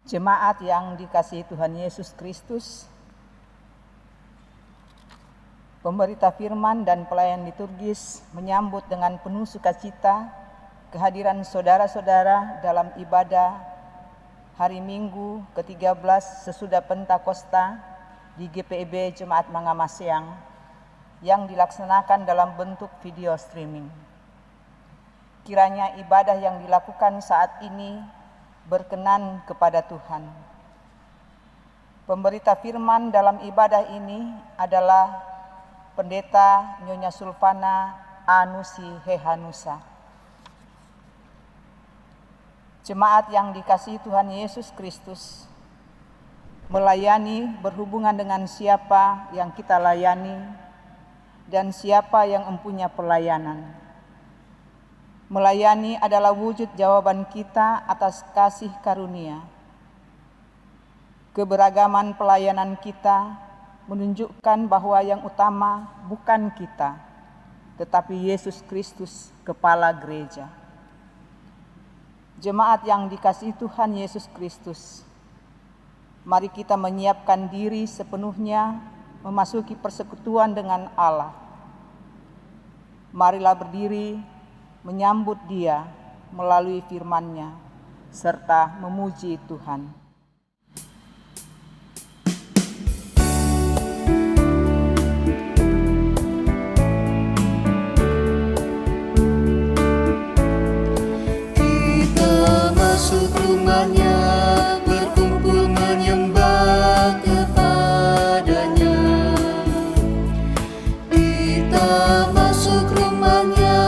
Jemaat yang dikasihi Tuhan Yesus Kristus, pemberita firman dan pelayan liturgis menyambut dengan penuh sukacita kehadiran saudara-saudara dalam ibadah hari Minggu ke-13 sesudah Pentakosta di GPIB Jemaat Mangamaseang yang dilaksanakan dalam bentuk video streaming. Kiranya ibadah yang dilakukan saat ini berkenan kepada Tuhan. Pemberita firman dalam ibadah ini adalah Pendeta Nyonya Sulfana Anusi Hehanusa. Jemaat yang dikasihi Tuhan Yesus Kristus, melayani berhubungan dengan siapa yang kita layani dan siapa yang mempunyai pelayanan. Melayani adalah wujud jawaban kita atas kasih karunia. Keberagaman pelayanan kita menunjukkan bahwa yang utama bukan kita, tetapi Yesus Kristus, Kepala Gereja. Jemaat yang dikasihi Tuhan Yesus Kristus, mari kita menyiapkan diri sepenuhnya memasuki persekutuan dengan Allah. Marilah berdiri menyambut Dia melalui firman-Nya serta memuji Tuhan. Kita masuk rumah-Nya, berkumpul menyembah kepada-Nya. Kita masuk rumah-Nya,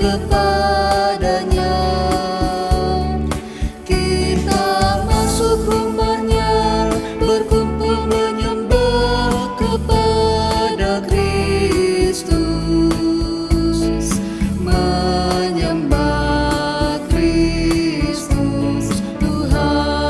kepada-Nya. Kita masuk rumah-Nya, berkumpul menyembah kepada Kristus, menyembah Kristus Tuhan.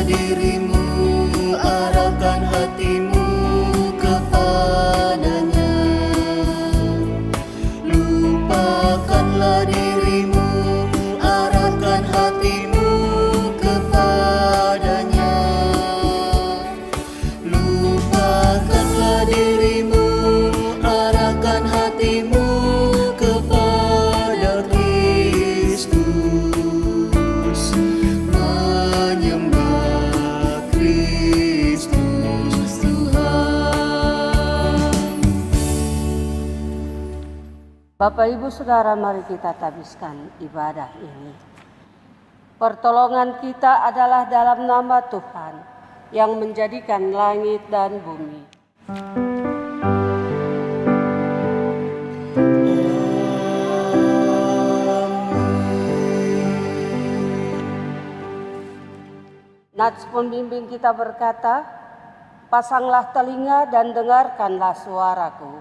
Dirimu, arahkan hatimu kepada-Nya. Lupakanlah dirimu, arahkan hatimu kepada-Nya. Lupakanlah dirimu, arahkan hatimu kepada Kristus, menyembah Kristus Tuhan. Bapak Ibu Saudara, mari kita tabiskan ibadah ini. Pertolongan kita adalah dalam nama Tuhan yang menjadikan langit dan bumi. Nats pembimbing kita berkata, pasanglah telinga dan dengarkanlah suaraku.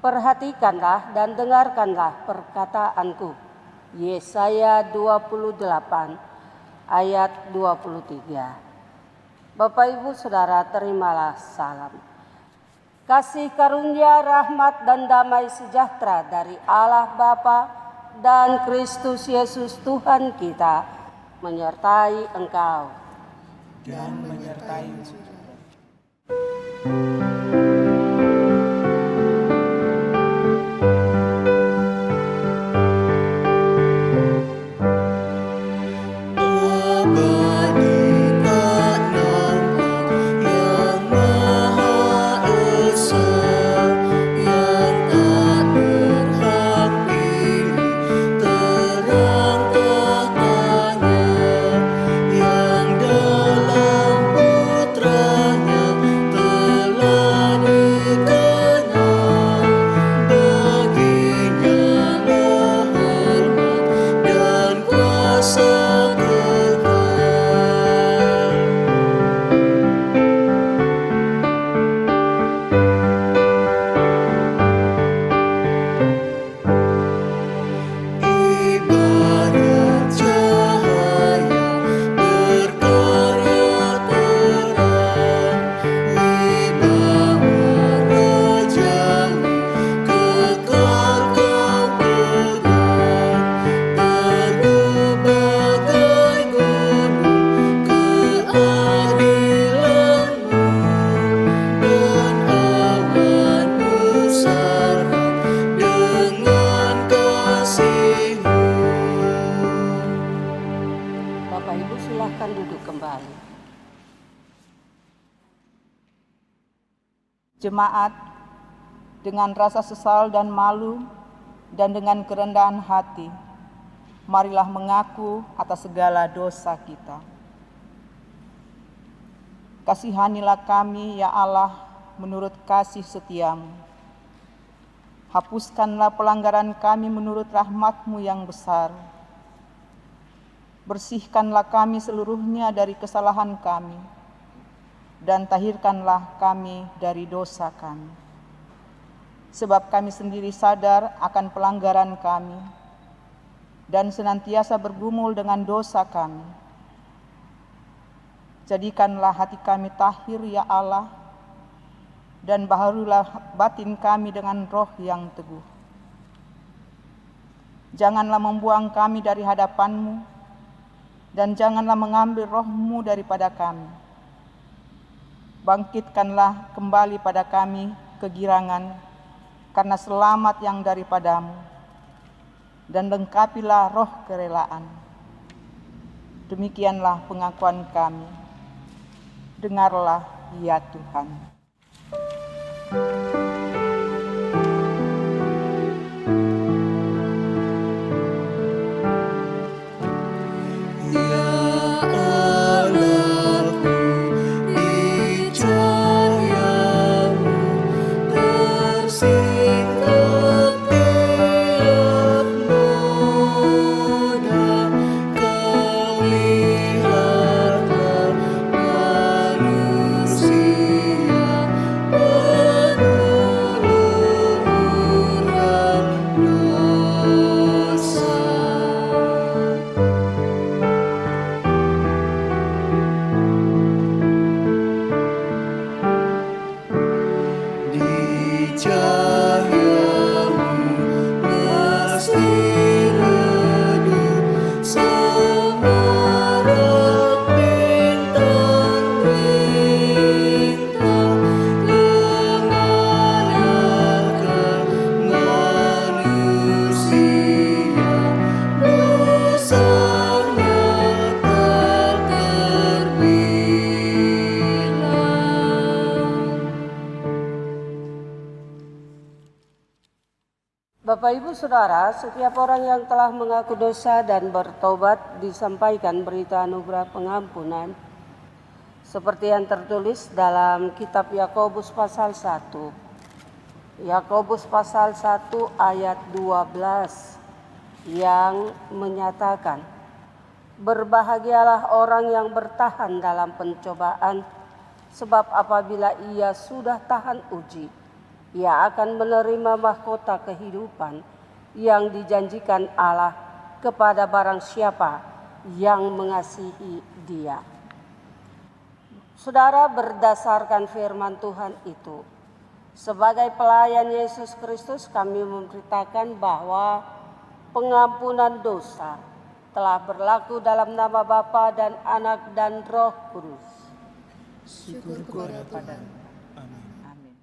Perhatikanlah dan dengarkanlah perkataanku. Yesaya 28 ayat 23. Bapak Ibu Saudara, terimalah salam. Kasih karunia, rahmat dan damai sejahtera dari Allah Bapa dan Kristus Yesus Tuhan kita menyertai engkau dan menyertai Jemaat dengan rasa sesal dan malu dan dengan kerendahan hati, marilah mengaku atas segala dosa kita. Kasihanilah kami, ya Allah, menurut kasih setiamu. Hapuskanlah pelanggaran kami menurut rahmat-Mu yang besar. Bersihkanlah kami seluruhnya dari kesalahan kami, dan tahirkanlah kami dari dosa kami. Sebab kami sendiri sadar akan pelanggaran kami, dan senantiasa bergumul dengan dosa kami. Jadikanlah hati kami tahir, ya Allah, dan baharulah batin kami dengan roh yang teguh. Janganlah membuang kami dari hadapan-Mu, dan janganlah mengambil roh-Mu daripada kami. Bangkitkanlah kembali pada kami kegirangan karena selamat yang daripada-Mu, dan lengkapilah roh kerelaan. Demikianlah pengakuan kami. Dengarlah, ya Tuhan. Ya Allahku, di cahayamu tersingkap tiap noda. Kau lihatlah manusia penuh luhuran dosa. Di cahayamu mesti redup semarak bintang-bintang. Kemanakah manusia dosanya tak terbilang. Bapak Ibu Saudara, setiap orang yang telah mengaku dosa dan bertobat disampaikan berita anugerah pengampunan seperti yang tertulis dalam kitab Yakobus pasal 1. Yakobus pasal 1 ayat 12 yang menyatakan, "Berbahagialah orang yang bertahan dalam pencobaan, sebab apabila ia sudah tahan uji, ia akan menerima mahkota kehidupan yang dijanjikan Allah kepada barang siapa yang mengasihi Dia." Saudara, berdasarkan firman Tuhan itu, sebagai pelayan Yesus Kristus kami memberitakan bahwa pengampunan dosa telah berlaku dalam nama Bapa dan Anak dan Roh Kudus. Syukur kepada Tuhan. Amin.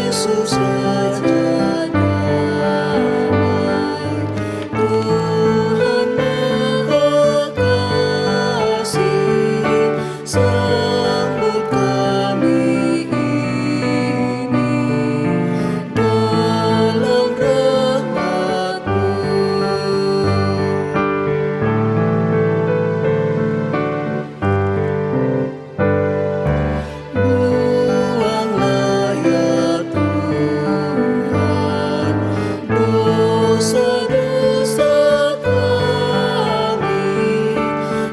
Yesus Raja damai, Tuhan Maha Kasih, sambut kami ini dalam rahmat-Mu. Buanglah ya Tuhan dosa-dosa kami,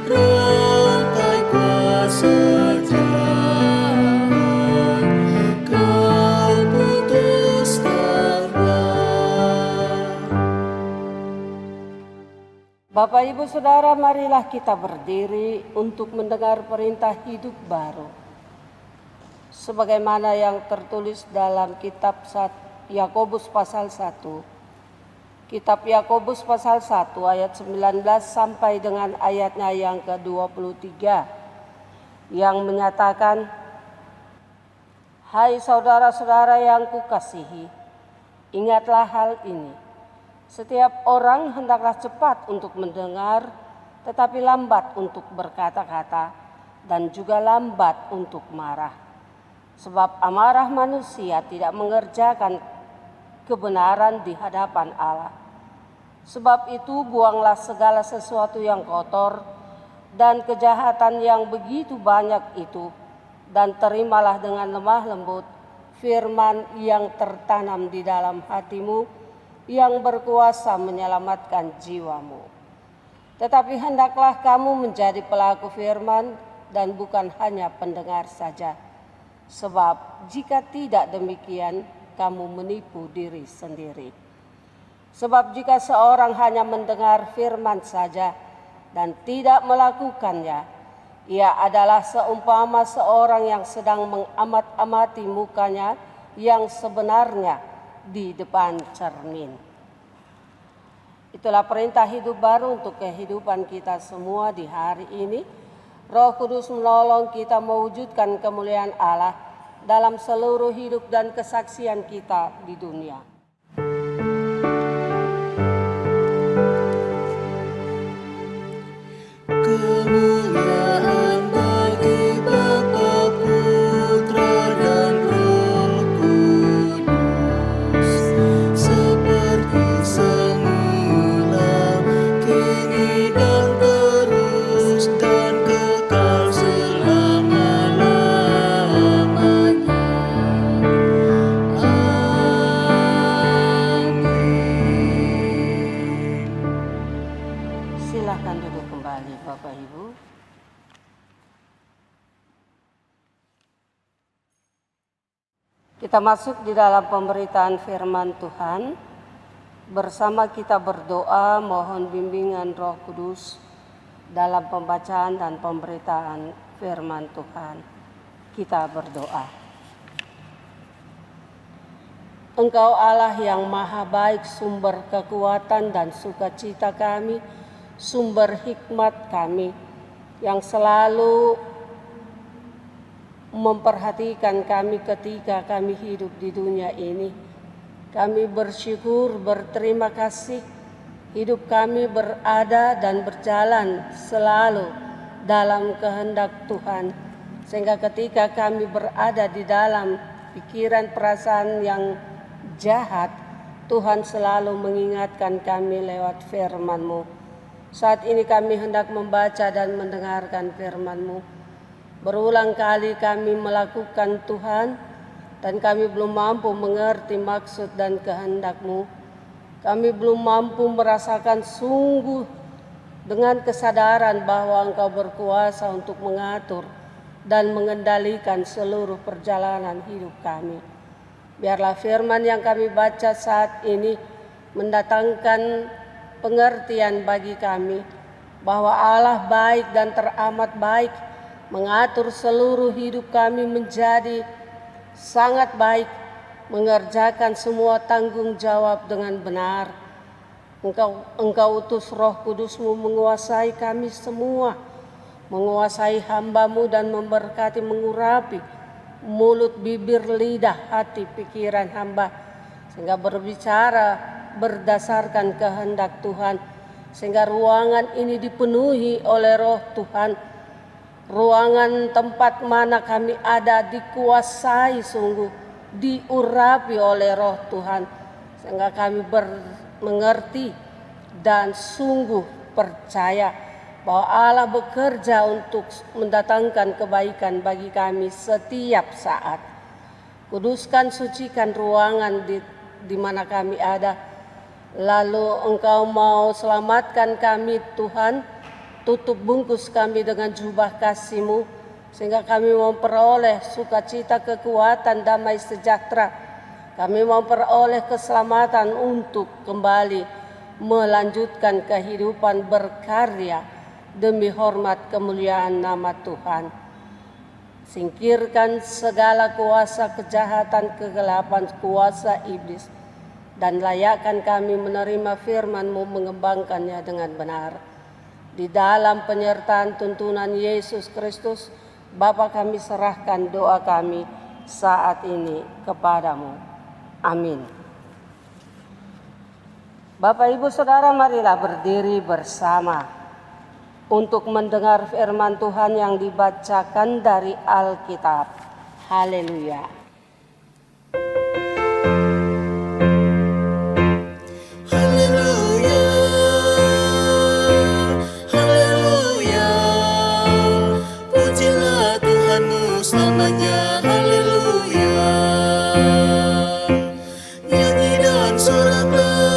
rantai kuasa jahat Kau putuskanlah. Bapak Ibu Saudara, marilah kita berdiri untuk mendengar perintah hidup baru. Sebagaimana yang tertulis dalam kitab Yakobus pasal 1. Kitab Yakobus pasal 1 ayat 19 sampai dengan ayatnya yang ke-23 yang menyatakan, "Hai saudara-saudara yang kukasihi, Ingatlah hal ini. Setiap orang hendaklah cepat untuk mendengar, tetapi lambat untuk berkata-kata, dan juga lambat untuk marah. Sebab amarah manusia tidak mengerjakan kebenaran di hadapan Allah. Sebab itu buanglah segala sesuatu yang kotor dan kejahatan yang begitu banyak itu, dan terimalah dengan lemah lembut firman yang tertanam di dalam hatimu, yang berkuasa menyelamatkan jiwamu. Tetapi hendaklah kamu menjadi pelaku firman dan bukan hanya pendengar saja. Sebab jika tidak demikian, kamu menipu diri sendiri. Sebab jika seorang hanya mendengar firman saja dan tidak melakukannya, ia adalah seumpama seorang yang sedang mengamat-amati mukanya yang sebenarnya di depan cermin. Itulah perintah hidup baru untuk kehidupan kita semua di hari ini. Roh Kudus menolong kita mewujudkan kemuliaan Allah dalam seluruh hidup dan kesaksian kita di dunia. Kemuliaan bagi Bapa, Putra, dan Roh Kudus, seperti semula, kini dan terus, dan kekal selama-lamanya. Amin. Silakan duduk kembali Bapak Ibu. Kita masuk di dalam pemberitaan firman Tuhan. Bersama kita berdoa mohon bimbingan Roh Kudus dalam pembacaan dan pemberitaan firman Tuhan. Kita berdoa. Engkau Allah yang maha baik, sumber kekuatan dan sukacita kami, sumber hikmat kami, yang selalu memperhatikan kami ketika kami hidup di dunia ini. Kami bersyukur, berterima kasih, hidup kami berada dan berjalan selalu dalam kehendak Tuhan. Sehingga ketika kami berada di dalam pikiran perasaan yang jahat, Tuhan selalu mengingatkan kami lewat firman-Mu. Saat ini kami hendak membaca dan mendengarkan firman-Mu. Berulang kali kami melakukan Tuhan, dan kami belum mampu mengerti maksud dan kehendak-Mu. Kami belum mampu merasakan sungguh dengan kesadaran bahwa Engkau berkuasa untuk mengatur dan mengendalikan seluruh perjalanan hidup kami. Biarlah firman yang kami baca saat ini mendatangkan pengertian bagi kami bahwa Allah baik dan teramat baik, mengatur seluruh hidup kami menjadi sangat baik, mengerjakan semua tanggung jawab dengan benar. Engkau utus Roh Kudus-Mu menguasai kami semua, menguasai hamba-Mu dan memberkati, mengurapi mulut, bibir, lidah, hati, pikiran hamba, sehingga berbicara berdasarkan kehendak Tuhan, sehingga ruangan ini dipenuhi oleh Roh Tuhan. Ruangan tempat mana kami ada dikuasai sungguh, diurapi oleh Roh Tuhan, sehingga kami mengerti dan sungguh percaya bahwa Allah bekerja untuk mendatangkan kebaikan bagi kami setiap saat. Kuduskan, sucikan ruangan di mana kami ada. Lalu Engkau mau selamatkan kami Tuhan, tutup bungkus kami dengan jubah kasih-Mu, sehingga kami memperoleh sukacita, kekuatan, damai sejahtera. Kami memperoleh keselamatan untuk kembali melanjutkan kehidupan berkarya demi hormat kemuliaan nama Tuhan. Singkirkan segala kuasa kejahatan, kegelapan, kuasa iblis, dan layakkan kami menerima firman-Mu, mengembangkannya dengan benar. Di dalam penyertaan tuntunan Yesus Kristus, Bapa, kami serahkan doa kami saat ini kepadamu. Amin. Bapak Ibu Saudara, marilah berdiri bersama untuk mendengar firman Tuhan yang dibacakan dari Alkitab. Haleluya. Haleluya, haleluya, pujilah Tuhanmu selamanya. Haleluya, nyanyi dan soraklah,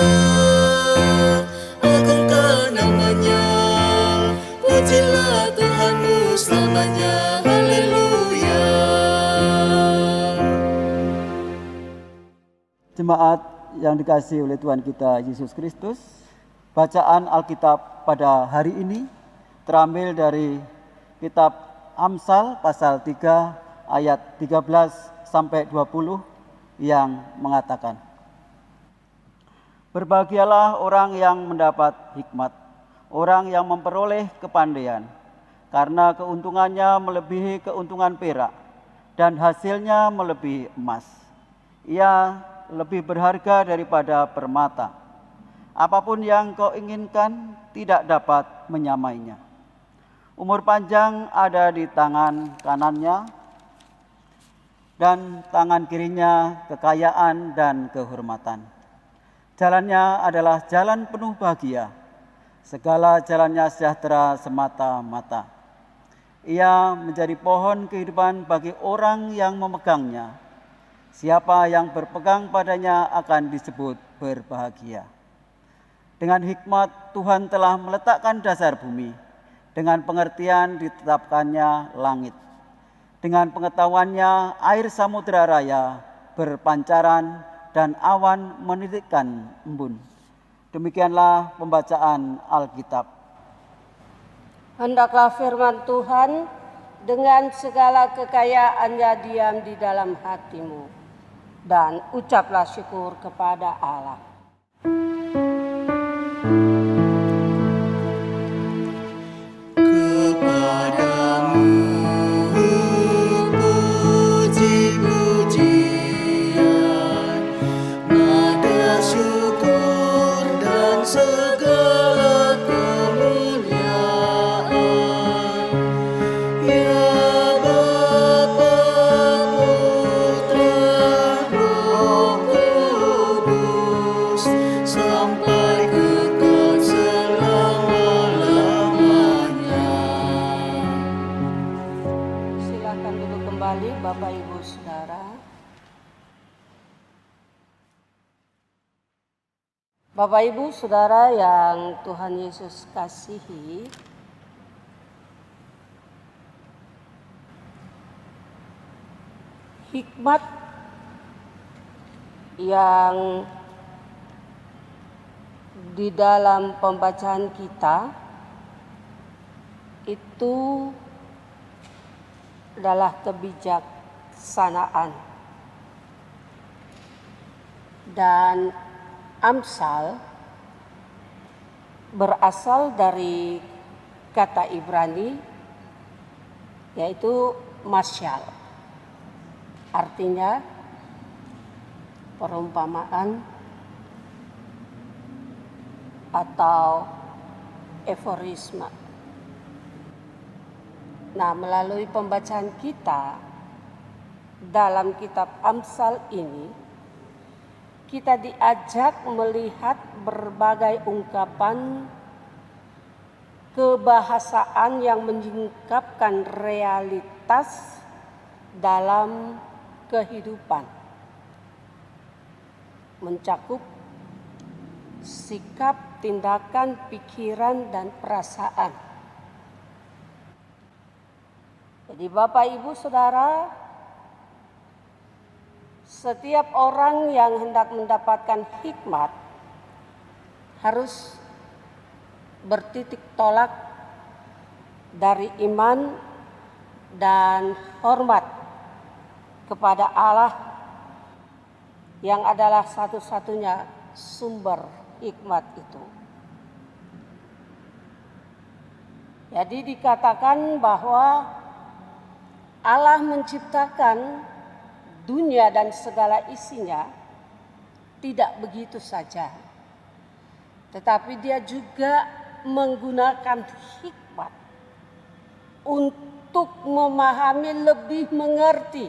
agungkan namanya. Pujilah Tuhanmu selamanya. Haleluya. Jemaat yang dikasihi oleh Tuhan kita Yesus Kristus, bacaan Alkitab pada hari ini terambil dari kitab Amsal pasal 3 ayat 13 sampai 20 yang mengatakan, "Berbahagialah orang yang mendapat hikmat, orang yang memperoleh kepandaian, karena keuntungannya melebihi keuntungan perak dan hasilnya melebihi emas. Ia lebih berharga daripada permata. Apapun yang kau inginkan tidak dapat menyamainya. Umur panjang ada di tangan kanannya, dan tangan kirinya kekayaan dan kehormatan. Jalannya adalah jalan penuh bahagia, segala jalannya sejahtera semata-mata. Ia menjadi pohon kehidupan bagi orang yang memegangnya. Siapa yang berpegang padanya akan disebut berbahagia. Dengan hikmat Tuhan telah meletakkan dasar bumi, dengan pengertian ditetapkannya langit. Dengan pengetahuannya air samudera raya berpancaran dan awan menitikkan embun." Demikianlah pembacaan Alkitab. Hendaklah firman Tuhan dengan segala kekayaannya diam di dalam hatimu, dan ucaplah syukur kepada Allah. Kepadamu puji-pujian, nada syukur dan segala kemuliaan. Ya Bapa, Putra, Roh Kudus, sampai kekal selama-lamanya. Silakan duduk kembali Bapak Ibu Saudara. Bapak Ibu Saudara yang Tuhan Yesus kasihi, hikmat yang di dalam pembacaan kita itu adalah kebijaksanaan. Dan Amsal berasal dari kata Ibrani yaitu masyal. Artinya perumpamaan atau aforisma. Nah, melalui pembacaan kita dalam kitab Amsal ini, kita diajak melihat berbagai ungkapan kebahasaan yang menyingkapkan realitas dalam kehidupan, mencakup sikap, tindakan, pikiran, dan perasaan. Jadi Bapak Ibu Saudara, setiap orang yang hendak mendapatkan hikmat harus bertitik tolak dari iman dan hormat kepada Allah yang adalah satu-satunya sumber hikmat itu. Jadi dikatakan bahwa Allah menciptakan dunia dan segala isinya tidak begitu saja, tetapi dia juga menggunakan hikmat untuk memahami, lebih mengerti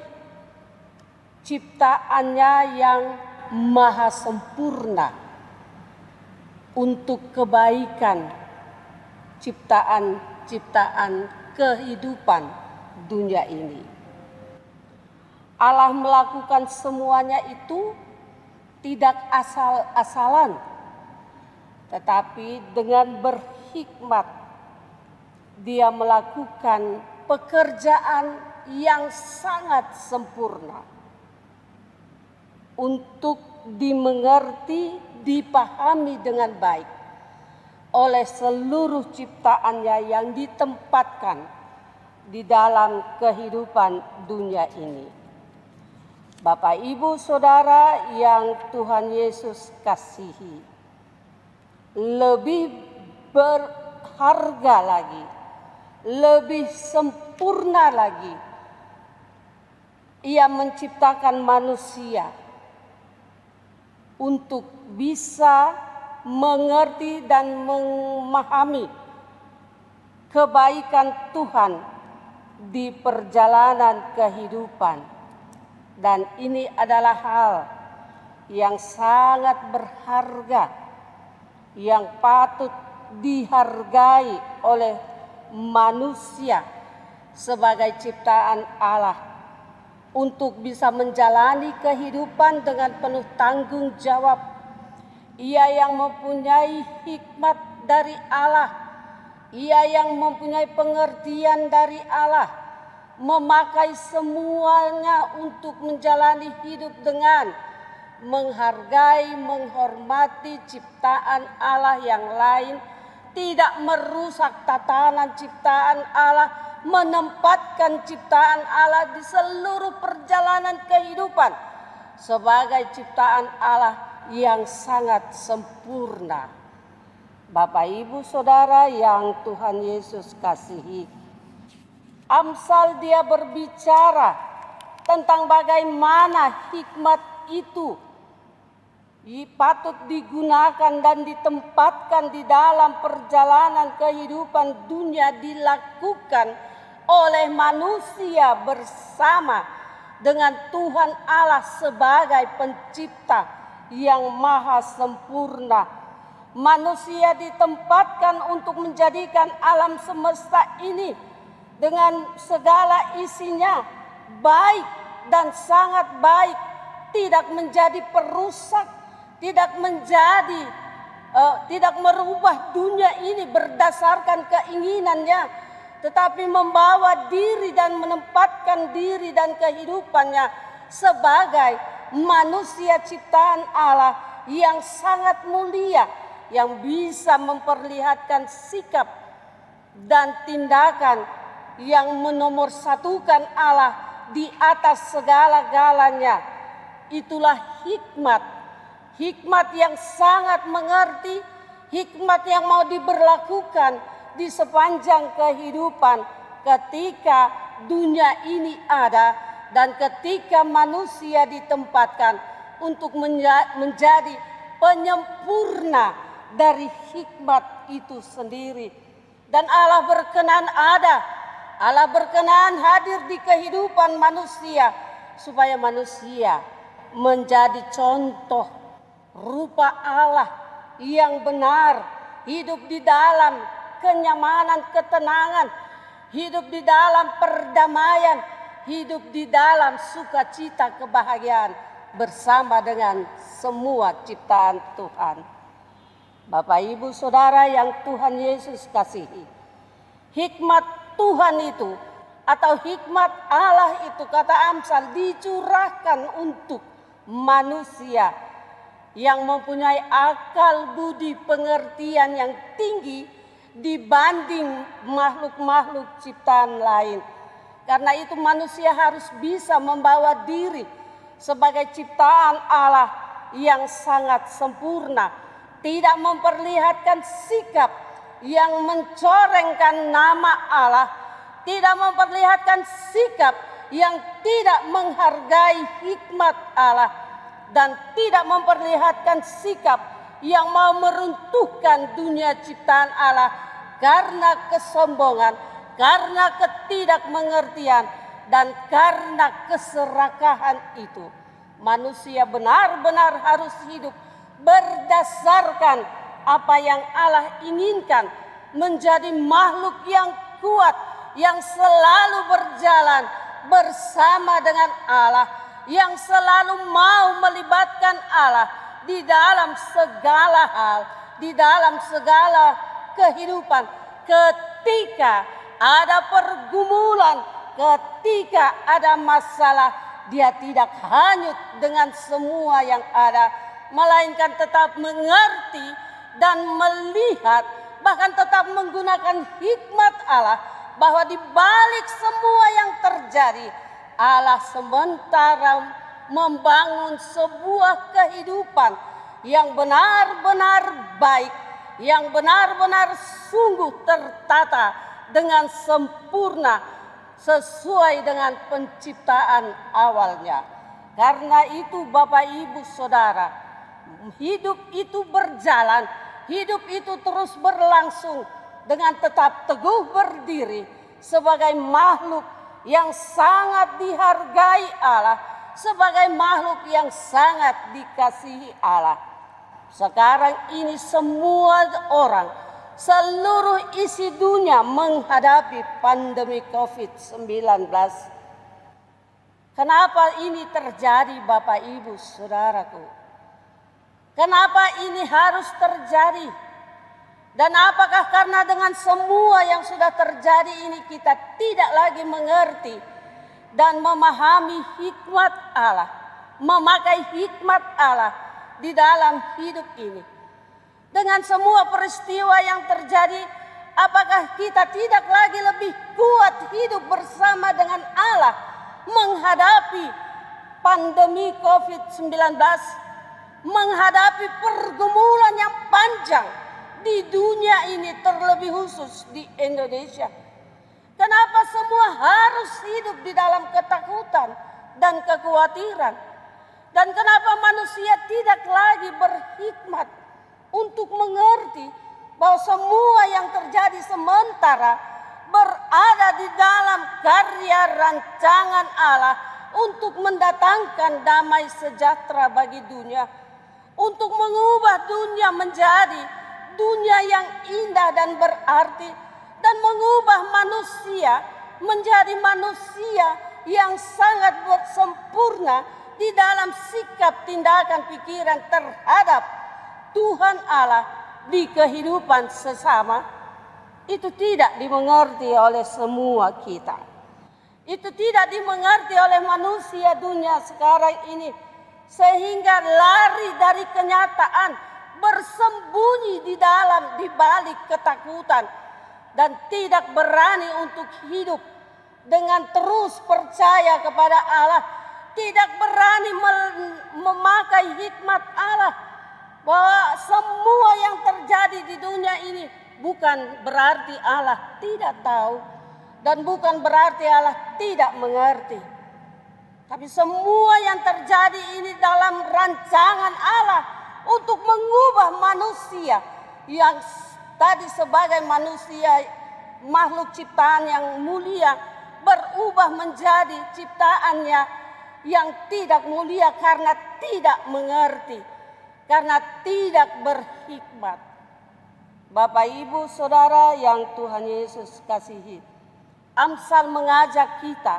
ciptaannya yang maha sempurna untuk kebaikan ciptaan kehidupan dunia ini. Allah melakukan semuanya itu tidak asal-asalan, tetapi dengan berhikmat Dia melakukan pekerjaan yang sangat sempurna untuk dimengerti, dipahami dengan baik oleh seluruh ciptaannya yang ditempatkan di dalam kehidupan dunia ini. Bapak, Ibu, Saudara yang Tuhan Yesus kasihi, lebih berharga lagi, lebih sempurna lagi, Ia menciptakan manusia untuk bisa mengerti dan memahami kebaikan Tuhan di perjalanan kehidupan. Dan ini adalah hal yang sangat berharga, yang patut dihargai oleh manusia sebagai ciptaan Allah untuk bisa menjalani kehidupan dengan penuh tanggung jawab. Ia yang mempunyai hikmat dari Allah, Ia yang mempunyai pengertian dari Allah, memakai semuanya untuk menjalani hidup dengan menghargai, menghormati ciptaan Allah yang lain, tidak merusak tatanan ciptaan Allah, menempatkan ciptaan Allah di seluruh perjalanan kehidupan sebagai ciptaan Allah yang sangat sempurna. Bapak, Ibu, Saudara yang Tuhan Yesus kasihi, Amsal dia berbicara tentang bagaimana hikmat itu patut digunakan dan ditempatkan di dalam perjalanan kehidupan dunia, dilakukan oleh manusia bersama dengan Tuhan Allah sebagai pencipta yang maha sempurna. Manusia ditempatkan untuk menjadikan alam semesta ini dengan segala isinya baik dan sangat baik, tidak menjadi perusak, tidak merubah dunia ini berdasarkan keinginannya, tetapi membawa diri dan menempatkan diri dan kehidupannya sebagai manusia ciptaan Allah yang sangat mulia, yang bisa memperlihatkan sikap dan tindakan yang menomorsatukan Allah di atas segala-galanya. Itulah hikmat. Hikmat yang sangat mengerti, hikmat yang mau diberlakukan di sepanjang kehidupan ketika dunia ini ada dan ketika manusia ditempatkan untuk menjadi penyempurna dari hikmat itu sendiri. Dan Allah berkenan Allah berkenan hadir di kehidupan manusia supaya manusia menjadi contoh rupa Allah yang benar, hidup di dalam kenyamanan, ketenangan, hidup di dalam perdamaian, hidup di dalam sukacita, kebahagiaan bersama dengan semua ciptaan Tuhan. Bapak, Ibu, Saudara yang Tuhan Yesus kasihi, hikmat Tuhan itu atau hikmat Allah itu, kata Amsal, dicurahkan untuk manusia yang mempunyai akal budi pengertian yang tinggi dibanding makhluk-makhluk ciptaan lain. Karena itu manusia harus bisa membawa diri sebagai ciptaan Allah yang sangat sempurna, tidak memperlihatkan sikap yang mencorengkan nama Allah, tidak memperlihatkan sikap yang tidak menghargai hikmat Allah, dan tidak memperlihatkan sikap yang mau meruntuhkan dunia ciptaan Allah karena kesombongan, karena ketidakmengertian, dan karena keserakahan itu. Manusia benar-benar harus hidup berdasarkan apa yang Allah inginkan, menjadi makhluk yang kuat, yang selalu berjalan bersama dengan Allah, yang selalu mau melibatkan Allah di dalam segala hal, di dalam segala kehidupan. Ketika ada pergumulan, ketika ada masalah, dia tidak hanyut dengan semua yang ada, melainkan tetap mengerti dan melihat, bahkan tetap menggunakan hikmat Allah, bahwa di balik semua yang terjadi, Allah sementara membangun sebuah kehidupan yang benar-benar baik, yang benar-benar sungguh tertata dengan sempurna sesuai dengan penciptaan awalnya. Karena itu Bapak Ibu Saudara, hidup itu berjalan, hidup itu terus berlangsung dengan tetap teguh berdiri sebagai makhluk yang sangat dihargai Allah, sebagai makhluk yang sangat dikasihi Allah. Sekarang ini semua orang, seluruh isi dunia menghadapi pandemi COVID-19. Kenapa ini terjadi Bapak Ibu Saudaraku? Kenapa ini harus terjadi? Dan apakah karena dengan semua yang sudah terjadi ini kita tidak lagi mengerti dan memahami hikmat Allah, memakai hikmat Allah di dalam hidup ini? Dengan semua peristiwa yang terjadi, apakah kita tidak lagi lebih kuat hidup bersama dengan Allah menghadapi pandemi COVID-19, menghadapi pergumulan yang panjang di dunia ini, terlebih khusus di Indonesia? Kenapa semua harus hidup di dalam ketakutan dan kekhawatiran? Dan kenapa manusia tidak lagi berhikmat untuk mengerti bahwa semua yang terjadi sementara berada di dalam karya rancangan Allah untuk mendatangkan damai sejahtera bagi dunia, untuk mengubah dunia menjadi dunia yang indah dan berarti, dan mengubah manusia menjadi manusia yang sangat sempurna di dalam sikap, tindakan, pikiran terhadap Tuhan Allah di kehidupan sesama. Itu tidak dimengerti oleh semua kita. Itu tidak dimengerti oleh manusia dunia sekarang ini, sehingga lari dari kenyataan, bersembunyi di balik ketakutan, dan tidak berani untuk hidup dengan terus percaya kepada Allah, tidak berani memakai hikmat Allah, bahwa semua yang terjadi di dunia ini bukan berarti Allah tidak tahu, dan bukan berarti Allah tidak mengerti. Tapi semua yang terjadi ini dalam rancangan Allah untuk mengubah manusia yang tadi sebagai manusia, makhluk ciptaan yang mulia, berubah menjadi ciptaannya yang tidak mulia karena tidak mengerti, karena tidak berhikmat. Bapak Ibu Saudara yang Tuhan Yesus kasihi, Amsal mengajak kita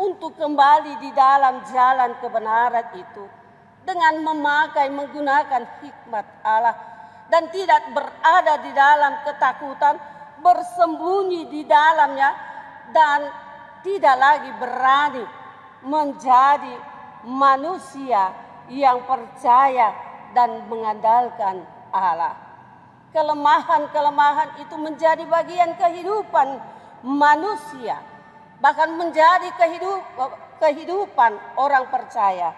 untuk kembali di dalam jalan kebenaran itu dengan menggunakan hikmat Allah, dan tidak berada di dalam ketakutan, bersembunyi di dalamnya, dan tidak lagi berani menjadi manusia yang percaya dan mengandalkan Allah. Kelemahan-kelemahan itu menjadi bagian kehidupan manusia, bahkan menjadi kehidupan orang percaya.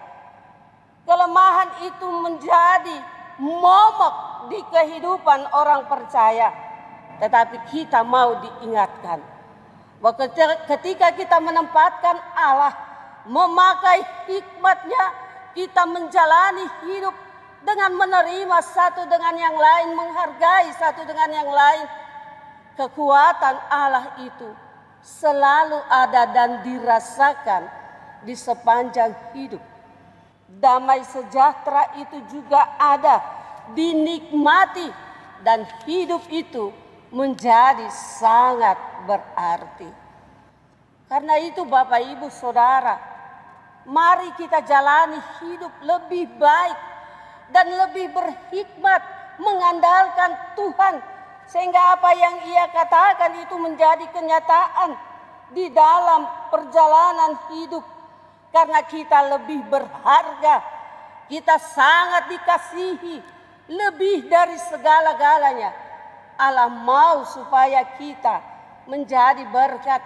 Kelemahan itu menjadi momok di kehidupan orang percaya. Tetapi kita mau diingatkan bahwa ketika kita menempatkan Allah, memakai hikmatnya, kita menjalani hidup dengan menerima satu dengan yang lain, menghargai satu dengan yang lain. Kekuatan Allah itu selalu ada dan dirasakan di sepanjang hidup. Damai sejahtera itu juga ada, dinikmati, dan hidup itu menjadi sangat berarti. Karena itu Bapak Ibu Saudara, mari kita jalani hidup lebih baik dan lebih berhikmat, mengandalkan Tuhan, sehingga apa yang Ia katakan itu menjadi kenyataan di dalam perjalanan hidup. Karena kita lebih berharga, kita sangat dikasihi, lebih dari segala-galanya. Allah mau supaya kita menjadi berkat.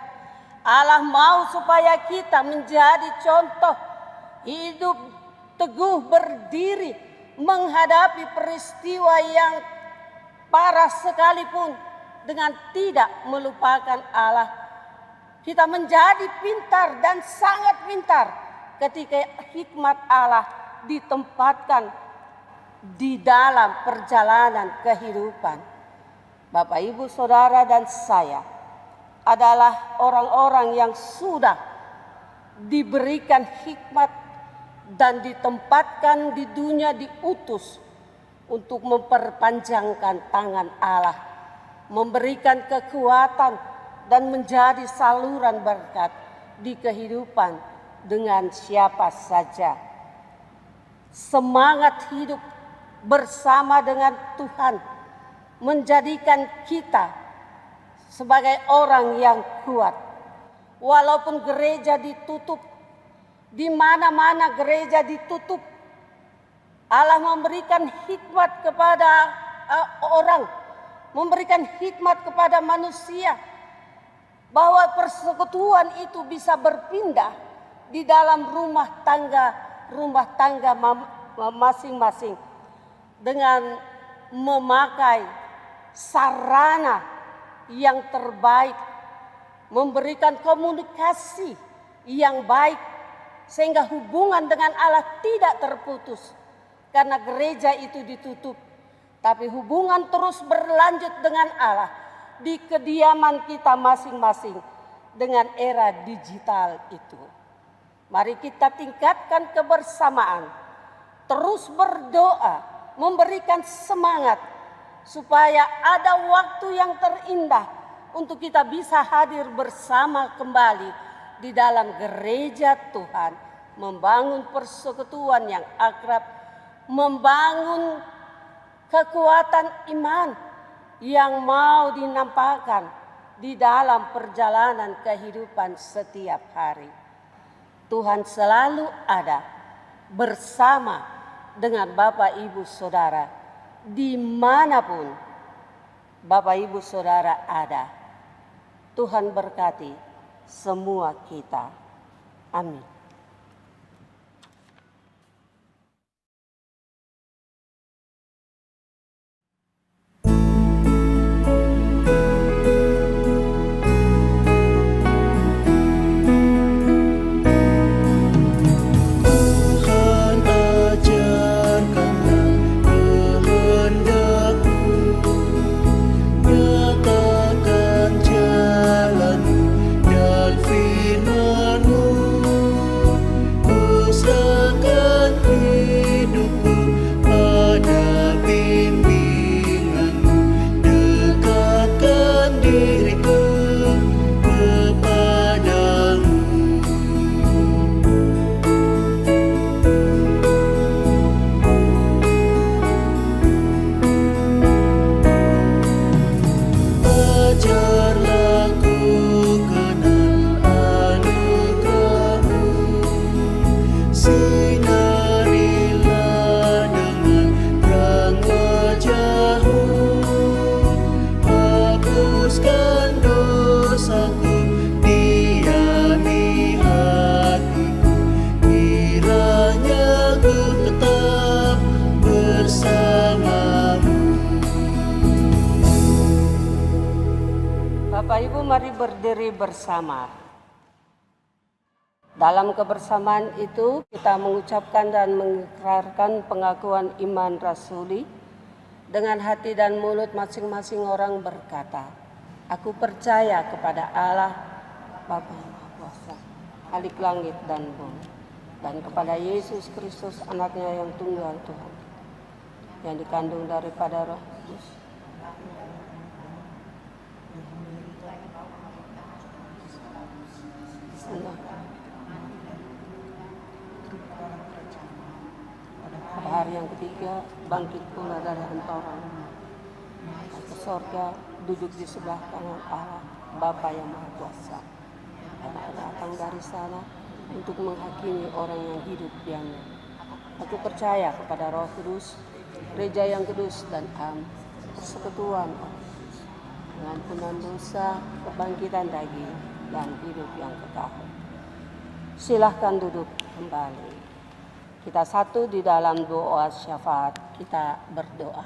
Allah mau supaya kita menjadi contoh hidup teguh berdiri menghadapi peristiwa yang parah sekalipun dengan tidak melupakan Allah. Kita menjadi pintar dan sangat pintar ketika hikmat Allah ditempatkan di dalam perjalanan kehidupan. Bapak, Ibu, Saudara, dan saya adalah orang-orang yang sudah diberikan hikmat dan ditempatkan di dunia, diutus untuk memperpanjangkan tangan Allah, memberikan kekuatan dan menjadi saluran berkat di kehidupan dengan siapa saja. Semangat hidup bersama dengan Tuhan menjadikan kita sebagai orang yang kuat. Walaupun gereja ditutup, di mana-mana gereja ditutup, Allah memberikan hikmat kepada orang, memberikan hikmat kepada manusia, bahwa persekutuan itu bisa berpindah di dalam rumah tangga masing-masing dengan memakai sarana yang terbaik, memberikan komunikasi yang baik, sehingga hubungan dengan Allah tidak terputus karena gereja itu ditutup, tapi hubungan terus berlanjut dengan Allah di kediaman kita masing-masing dengan era digital itu. Mari kita tingkatkan kebersamaan, terus berdoa, memberikan semangat supaya ada waktu yang terindah untuk kita bisa hadir bersama kembali di dalam gereja Tuhan, membangun persekutuan yang akrab, membangun kekuatan iman yang mau dinampakkan di dalam perjalanan kehidupan setiap hari. Tuhan selalu ada bersama dengan Bapak Ibu Saudara dimanapun Bapak Ibu Saudara ada. Tuhan berkati semua kita. Amin. Bapak Ibu, mari berdiri bersama. Dalam kebersamaan itu kita mengucapkan dan mengikrarkan pengakuan iman rasuli. Dengan hati dan mulut masing-masing orang berkata, aku percaya kepada Allah Bapa yang Maha Kuasa, Khalik langit dan bumi, dan kepada Yesus Kristus anaknya yang tunggal Tuhan, yang dikandung daripada Roh Kudus, pada hari yang ketiga bangkit pula dari hantaran ke sorga, duduk di sebelah kanan Allah Bapa yang Maha Kuasa, dan datang dari sana untuk menghakimi orang yang hidup diamnya. Aku percaya kepada Roh Kudus, gereja yang kudus dan am, persekutuan pengampunan dosa, kebangkitan daging, dan hidup yang kekal. Silahkan duduk kembali. Kita satu di dalam doa syafaat, kita berdoa.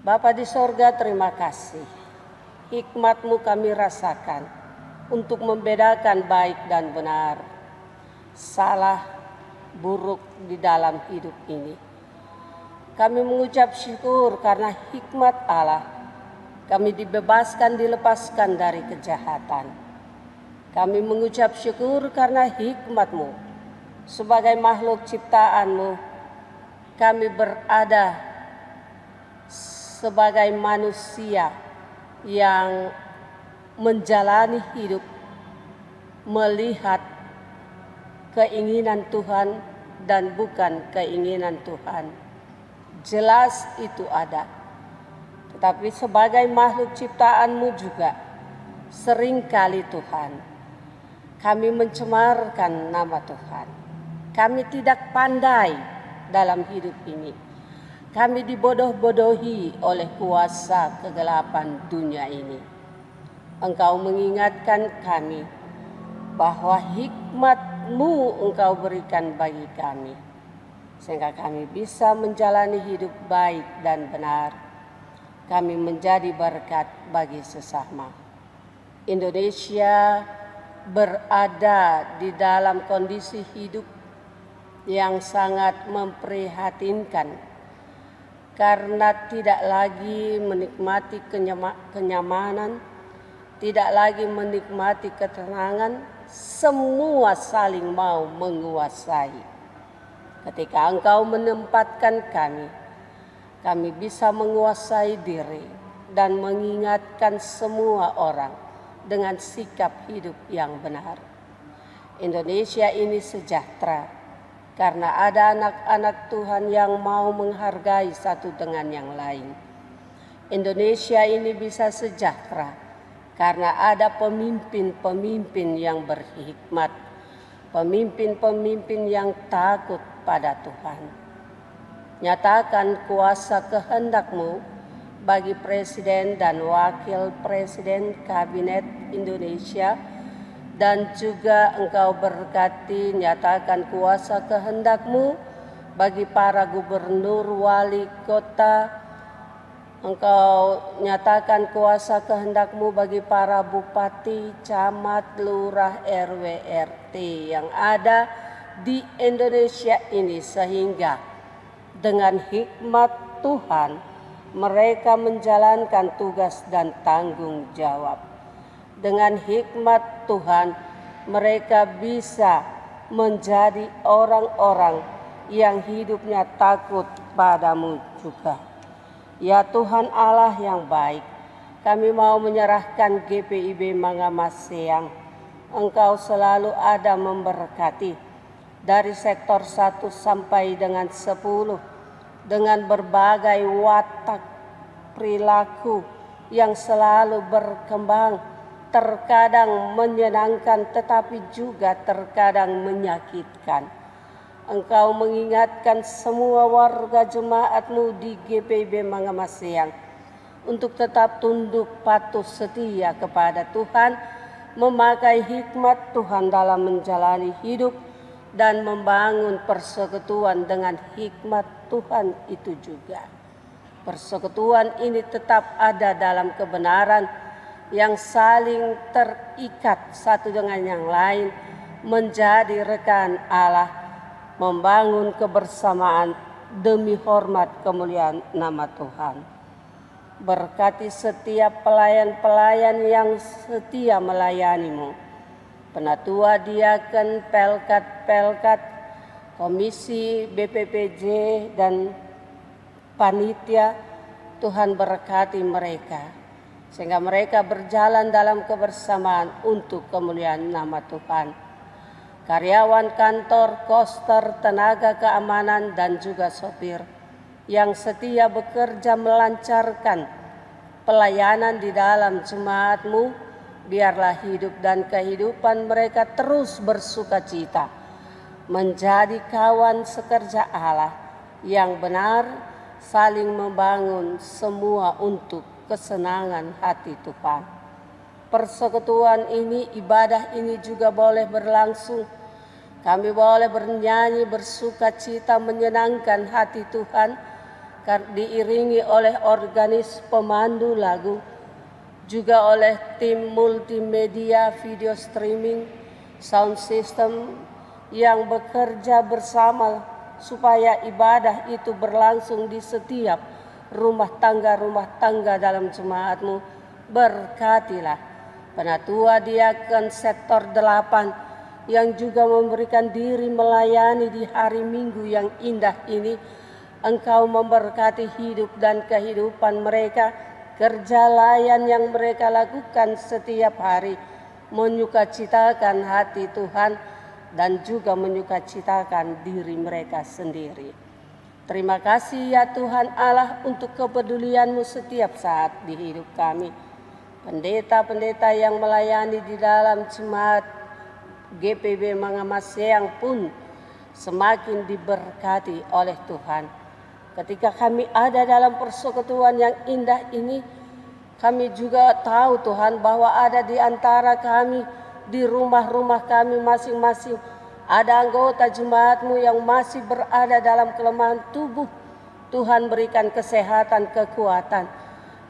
Bapa di sorga, terima kasih. Hikmat-Mu kami rasakan untuk membedakan baik dan benar, salah, buruk di dalam hidup ini. Kami mengucap syukur karena hikmat Allah, kami dibebaskan, dilepaskan dari kejahatan. Kami mengucap syukur karena hikmat-Mu. Sebagai makhluk ciptaan-Mu, kami berada sebagai manusia yang menjalani hidup, melihat keinginan Tuhan dan bukan keinginan Tuhan. Jelas itu ada. Tetapi sebagai makhluk ciptaan-Mu juga, seringkali Tuhan, kami mencemarkan nama Tuhan. Kami tidak pandai dalam hidup ini. Kami dibodoh-bodohi oleh kuasa kegelapan dunia ini. Engkau mengingatkan kami bahwa hikmat-Mu Engkau berikan bagi kami, sehingga kami bisa menjalani hidup baik dan benar. Kami menjadi berkat bagi sesama. Indonesia berada di dalam kondisi hidup yang sangat memprihatinkan, karena tidak lagi menikmati kenyamanan, tidak lagi menikmati ketenangan, semua saling mau menguasai. Ketika Engkau menempatkan kami bisa menguasai diri dan mengingatkan semua orang dengan sikap hidup yang benar. Indonesia ini sejahtera karena ada anak-anak Tuhan yang mau menghargai satu dengan yang lain. Indonesia ini bisa sejahtera karena ada pemimpin-pemimpin yang berhikmat, pemimpin-pemimpin yang takut pada Tuhan. Nyatakan kuasa kehendak-Mu bagi Presiden dan Wakil Presiden Kabinet Indonesia, dan juga Engkau berkati nyatakan kuasa kehendak-Mu bagi para gubernur, wali kota. Engkau nyatakan kuasa kehendak-Mu bagi para bupati, camat, lurah, RW, RT yang ada di Indonesia ini, sehingga dengan hikmat Tuhan mereka menjalankan tugas dan tanggung jawab. Dengan hikmat Tuhan, mereka bisa menjadi orang-orang yang hidupnya takut padamu juga. Ya Tuhan Allah yang baik, kami mau menyerahkan GPIB Mangamaseang. Engkau selalu ada memberkati dari sektor 1 sampai dengan 10 dengan berbagai watak perilaku yang selalu berkembang, terkadang menyenangkan tetapi juga terkadang menyakitkan. Engkau mengingatkan semua warga jemaat-Mu di GPIB Mangamaseang untuk tetap tunduk patuh setia kepada Tuhan, memakai hikmat Tuhan dalam menjalani hidup dan membangun persekutuan dengan hikmat Tuhan itu juga. Persekutuan ini tetap ada dalam kebenaran, yang saling terikat satu dengan yang lain menjadi rekan Allah, membangun kebersamaan demi hormat kemuliaan nama Tuhan. Berkati setiap pelayan-pelayan yang setia melayani-Mu, penatua, diaken, pelkat, komisi BPPJ dan panitia. Tuhan berkati mereka sehingga mereka berjalan dalam kebersamaan untuk kemuliaan nama Tuhan. Karyawan kantor, koster, tenaga keamanan dan juga sopir yang setia bekerja melancarkan pelayanan di dalam jemaat-Mu, biarlah hidup dan kehidupan mereka terus bersukacita, menjadi kawan sekerja Allah yang benar, saling membangun semua untuk kesenangan hati Tuhan. Persekutuan ini, ibadah ini juga boleh berlangsung. Kami boleh bernyanyi, bersukacita, menyenangkan hati Tuhan, diiringi oleh organis pemandu lagu, juga oleh tim multimedia, video streaming, sound system yang bekerja bersama supaya ibadah itu berlangsung di setiap rumah tangga dalam jemaat-Mu. Berkatilah penatua, diaken, sektor 8 yang juga memberikan diri melayani di hari Minggu yang indah ini. Engkau memberkati hidup dan kehidupan mereka, kerja layan yang mereka lakukan setiap hari, menyukacitakan hati Tuhan dan juga menyukacitakan diri mereka sendiri. Terima kasih ya Tuhan Allah untuk kepedulian-Mu setiap saat di hidup kami. Pendeta-pendeta yang melayani di dalam jemaat GPB Mangamaseang pun semakin diberkati oleh Tuhan. Ketika kami ada dalam persekutuan yang indah ini, kami juga tahu Tuhan bahwa ada di antara kami, di rumah-rumah kami masing-masing, ada anggota jemaat-Mu yang masih berada dalam kelemahan tubuh. Tuhan berikan kesehatan, kekuatan.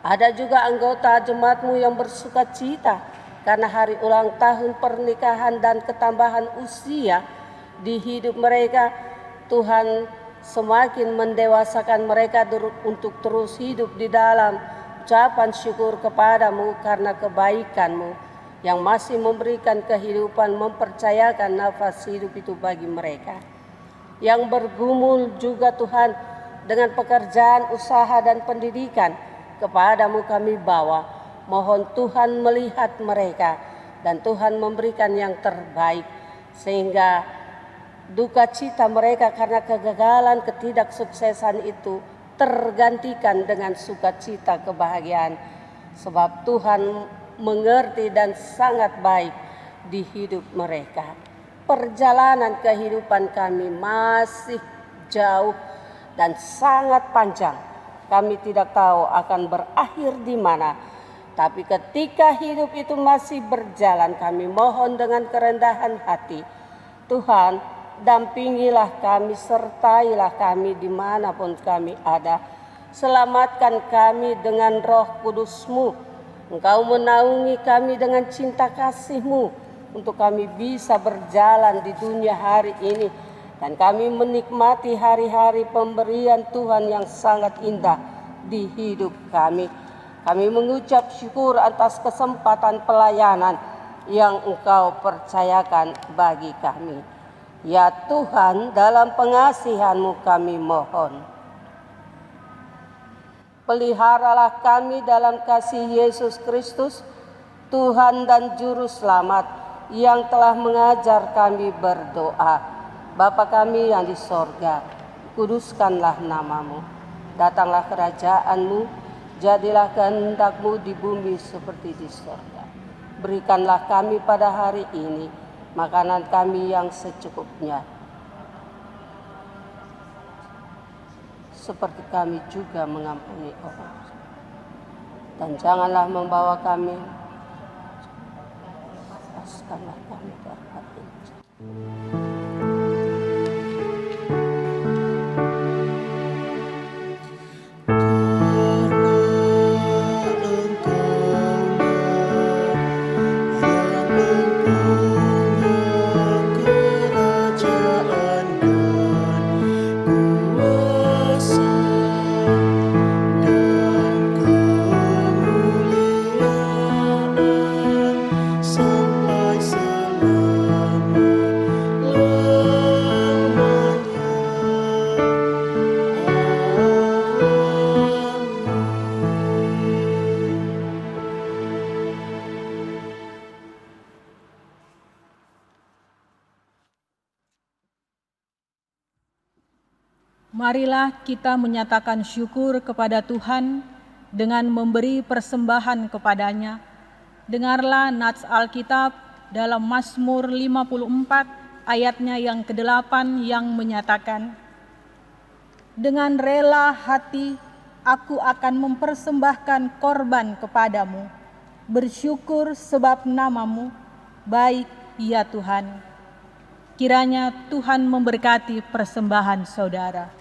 Ada juga anggota jemaat-Mu yang bersukacita karena hari ulang tahun pernikahan dan ketambahan usia di hidup mereka. Tuhan semakin mendewasakan mereka untuk terus hidup di dalam ucapan syukur kepadamu karena kebaikan-Mu yang masih memberikan kehidupan, mempercayakan nafas hidup itu bagi mereka. Yang bergumul juga Tuhan dengan pekerjaan, usaha dan pendidikan, kepadamu kami bawa. Mohon Tuhan melihat mereka dan Tuhan memberikan yang terbaik, sehingga duka cita mereka karena kegagalan, ketidaksuksesan itu tergantikan dengan sukacita, kebahagiaan. Sebab Tuhan mengerti dan sangat baik di hidup mereka. Perjalanan kehidupan kami masih jauh dan sangat panjang. Kami tidak tahu akan berakhir di mana. Tapi ketika hidup itu masih berjalan, kami mohon dengan kerendahan hati, Tuhan, dampingilah kami, sertailah kami dimanapun kami ada. Selamatkan kami dengan Roh Kudus-Mu. Engkau menaungi kami dengan cinta kasih-Mu untuk kami bisa berjalan di dunia hari ini. Dan kami menikmati hari-hari pemberian Tuhan yang sangat indah di hidup kami. Kami mengucap syukur atas kesempatan pelayanan yang Engkau percayakan bagi kami. Ya Tuhan, dalam pengasihan-Mu kami mohon. Peliharalah kami dalam kasih Yesus Kristus, Tuhan dan Juru Selamat, yang telah mengajar kami berdoa. Bapa kami yang di sorga, kuduskanlah nama-Mu. Datanglah kerajaan-Mu, jadilah kehendak-Mu di bumi seperti di sorga. Berikanlah kami pada hari ini makanan kami yang secukupnya, seperti kami juga mengampuni orang. Dan janganlah membawa kami, lepaskanlah kami dari hati. Karena Engkau Marilah kita menyatakan syukur kepada Tuhan dengan memberi persembahan kepadanya. Dengarlah nats Alkitab dalam Mazmur 54 ayatnya yang ke-8 yang menyatakan, "Dengan rela hati aku akan mempersembahkan korban kepadamu, bersyukur sebab namamu baik ya Tuhan." Kiranya Tuhan memberkati persembahan saudara.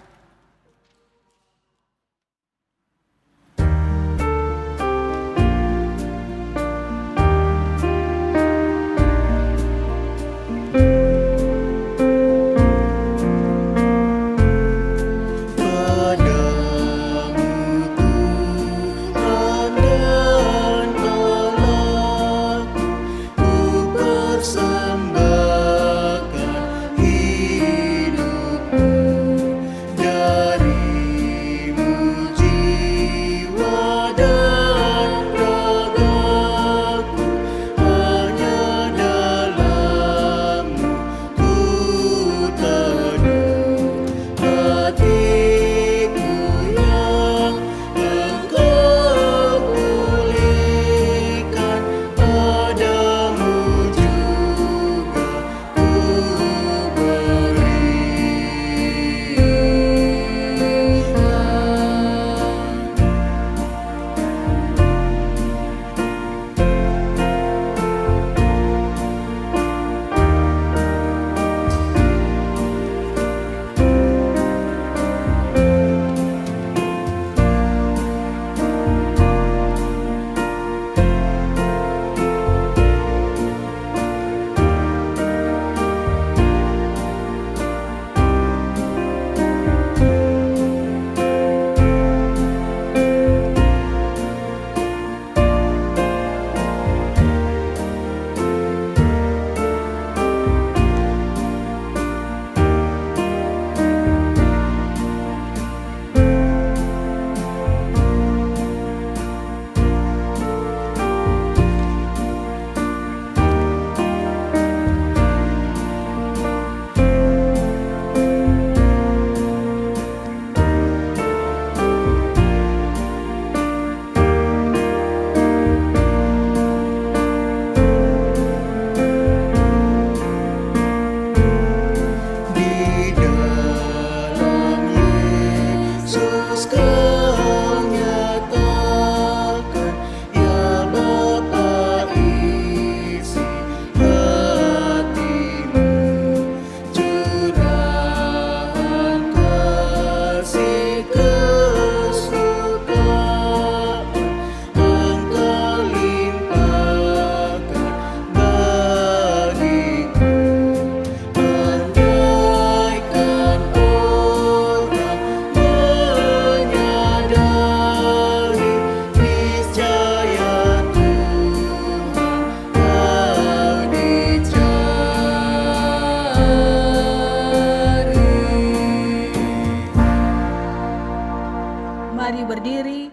Mari berdiri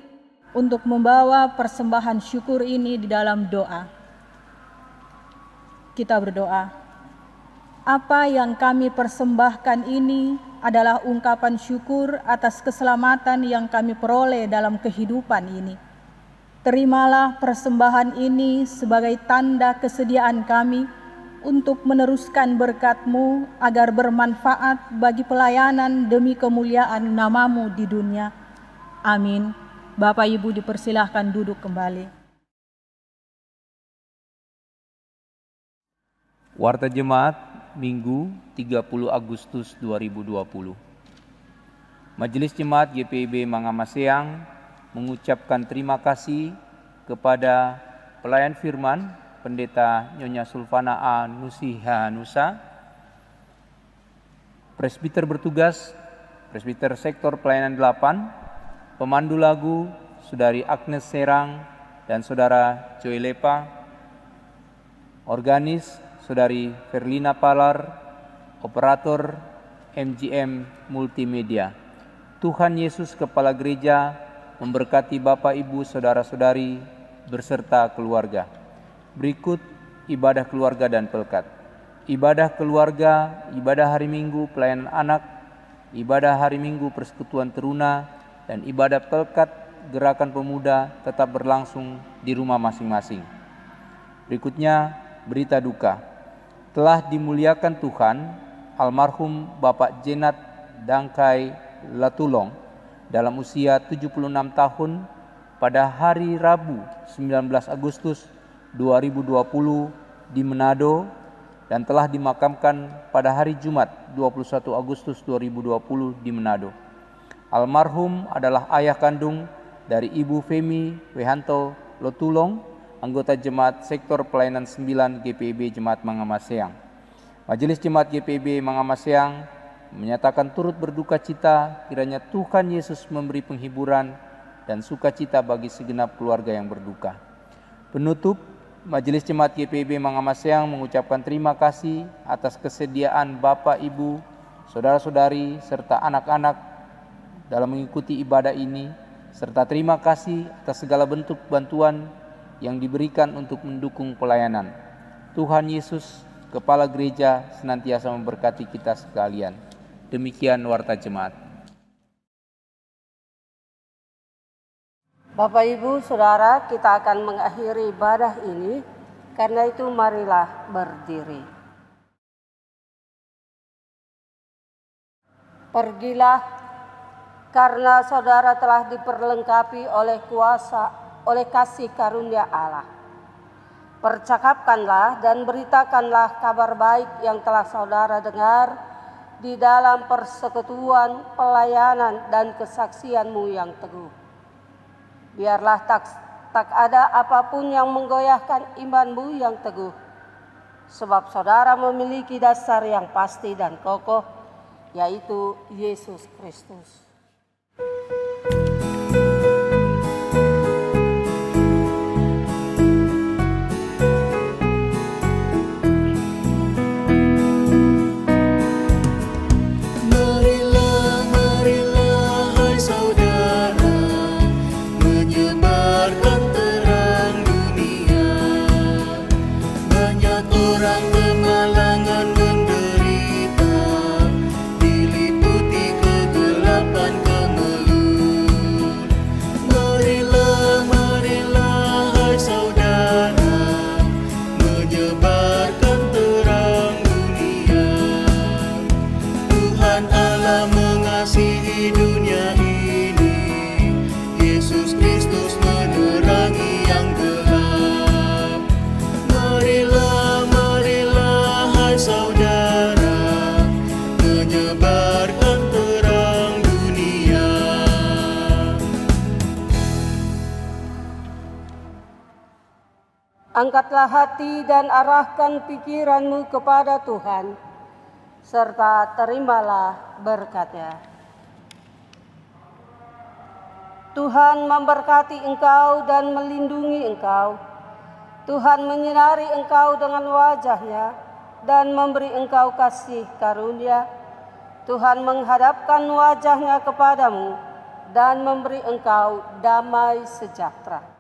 untuk membawa persembahan syukur ini di dalam doa. Kita berdoa. Apa yang kami persembahkan ini adalah ungkapan syukur atas keselamatan yang kami peroleh dalam kehidupan ini. Terimalah persembahan ini sebagai tanda kesediaan kami untuk meneruskan berkat-Mu agar bermanfaat bagi pelayanan demi kemuliaan nama-Mu di dunia. Amin. Bapak Ibu dipersilahkan duduk kembali. Warta Jemaat Minggu 30 Agustus 2020. Majelis Jemaat GPIB Mangamaseang mengucapkan terima kasih kepada pelayan firman Pendeta Nyonya Sulfana A. Nusiha Nusa, Presbiter bertugas, Presbiter Sektor Pelayanan 8, pemandu lagu Saudari Agnes Serang dan Saudara Joy Lepa, organis Saudari Verlina Palar, operator MGM Multimedia. Tuhan Yesus Kepala Gereja memberkati Bapak Ibu Saudara-saudari beserta keluarga. Berikut ibadah keluarga dan pelkat. Ibadah keluarga, ibadah hari Minggu, pelayanan anak ibadah hari Minggu Persekutuan Teruna, dan ibadah Pelkat Gerakan Pemuda tetap berlangsung di rumah masing-masing. Berikutnya, berita duka. Telah dimuliakan Tuhan, almarhum Bapak Jenat Dangkai Latulong dalam usia 76 tahun pada hari Rabu 19 Agustus 2020 di Manado dan telah dimakamkan pada hari Jumat 21 Agustus 2020 di Manado. Almarhum adalah ayah kandung dari Ibu Femi Wehanto Lotulong, anggota Jemaat Sektor Pelayanan 9 GPIB Jemaat Mangamaseang. Majelis Jemaat GPIB Mangamaseang menyatakan turut berduka cita kiranya Tuhan Yesus memberi penghiburan dan sukacita bagi segenap keluarga yang berduka. Penutup, Majelis Jemaat GPIB Mangamaseang mengucapkan terima kasih atas kesediaan Bapak, Ibu, saudara-saudari, serta anak-anak dalam mengikuti ibadah ini, serta terima kasih atas segala bentuk bantuan yang diberikan untuk mendukung pelayanan. Tuhan Yesus, Kepala Gereja, senantiasa memberkati kita sekalian. Demikian Warta Jemaat. Bapak, Ibu, Saudara, kita akan mengakhiri ibadah ini. Karena itu marilah berdiri. Pergilah, karena saudara telah diperlengkapi oleh kasih karunia Allah. Percakapkanlah dan beritakanlah kabar baik yang telah saudara dengar di dalam persekutuan, pelayanan, dan kesaksianmu yang teguh. Biarlah tak ada apapun yang menggoyahkan imanmu yang teguh, sebab saudara memiliki dasar yang pasti dan kokoh, yaitu Yesus Kristus. Angkatlah hati dan arahkan pikiranmu kepada Tuhan, serta terimalah berkat-Nya. Tuhan memberkati engkau dan melindungi engkau. Tuhan menyinari engkau dengan wajah-Nya dan memberi engkau kasih karunia. Tuhan menghadapkan wajah-Nya kepadamu dan memberi engkau damai sejahtera.